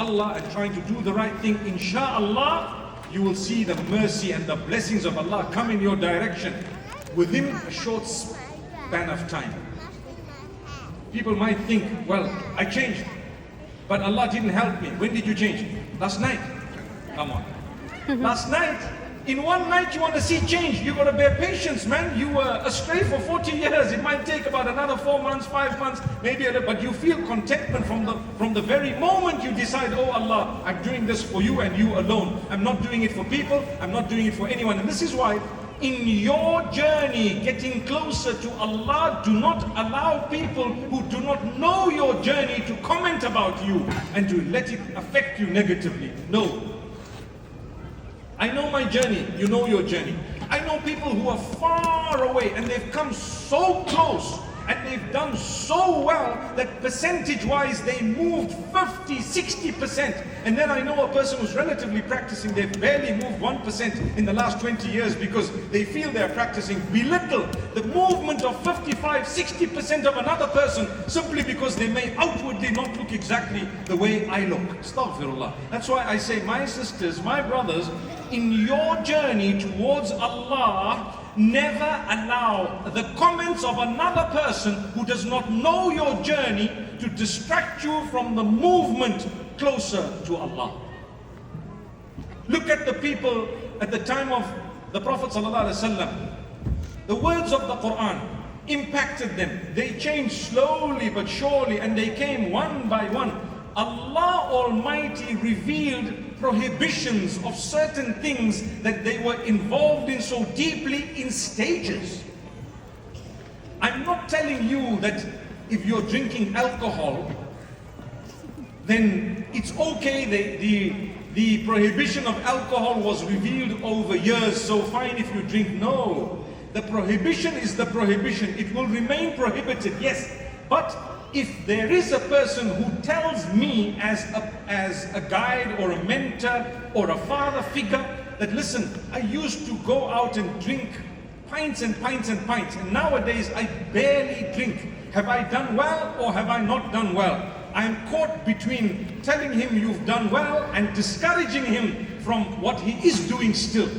Allah and trying to do the right thing, inshallah, you will see the mercy and the blessings of Allah come in your direction within a short span of time. People might think, well, I changed, but Allah didn't help me. When did you change? Last night. Come on. Last night. In one night you want to see change. You got to bear patience, man. You were astray for 40 years. It might take about another 4 months, 5 months, maybe a little, but you feel contentment from the very moment you decide, oh Allah, I'm doing this for you and you alone. I'm not doing it for people. I'm not doing it for anyone. And this is why in your journey getting closer to Allah, do not allow people who do not know your journey to comment about you and to let it affect you negatively. No. I know my journey, you know your journey. I know people who are far away and they've come so close and they've done so well that percentage-wise they moved 50, 60%. And then I know a person who's relatively practicing, they've barely moved 1% in the last 20 years because they feel they're practicing, belittle the movement of 55, 60% of another person simply because they may outwardly not look exactly the way I look. Astaghfirullah. That's why I say, my sisters, my brothers, in your journey towards Allah, never allow the comments of another person who does not know your journey to distract you from the movement closer to Allah. Look at the people at the time of the Prophet ﷺ. The words of the Quran impacted them. They changed slowly but surely and they came one by one. Allah Almighty revealed prohibitions of certain things that they were involved in so deeply in stages. I'm not telling you that if you're drinking alcohol, then it's okay. The prohibition of alcohol was revealed over years, so fine if you drink. No, the prohibition is the prohibition. It will remain prohibited, yes, but if there is a person who tells me as a guide or a mentor or a father figure that, listen, I used to go out and drink pints and pints and pints, and nowadays I barely drink. Have I done well or have I not done well? I'm caught between telling him you've done well and discouraging him from what he is doing still.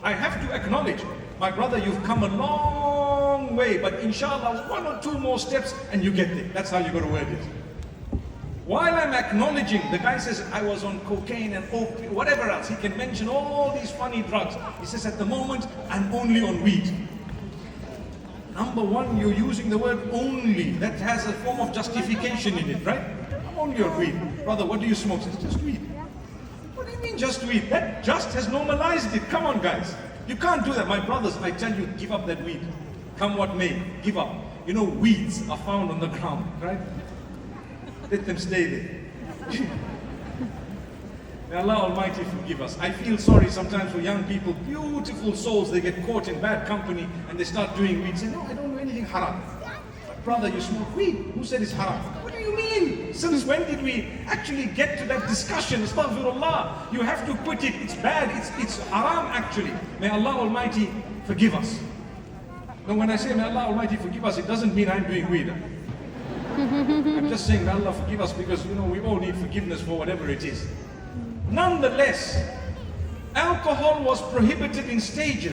I have to acknowledge, my brother, you've come a long way, but inshallah, 1 or 2 more steps and you get there. That's how you got to word it. While I'm acknowledging, the guy says, I was on cocaine and opium, whatever else. He can mention all these funny drugs. He says, at the moment, I'm only on weed. Number one, you're using the word only. That has a form of justification in it, right? I'm only on weed. Brother, what do you smoke? It's just weed. What do you mean just weed? That just has normalized it. Come on, guys. You can't do that. My brothers, I tell you, give up that weed. Come what may, give up. You know, weeds are found on the ground, right? Let them stay there. May Allah Almighty forgive us. I feel sorry sometimes for young people, beautiful souls, they get caught in bad company and they start doing weed. Say, no, I don't do anything haram. But brother, you smoke weed. Who said it's haram? What do you mean? Since when did we actually get to that discussion? Astaghfirullah. You have to quit it. It's bad. It's haram actually. May Allah Almighty forgive us. Now when I say may Allah Almighty forgive us, it doesn't mean I'm doing weed. I'm just saying may Allah forgive us because, you know, we all need forgiveness for whatever it is. Nonetheless, alcohol was prohibited in stages.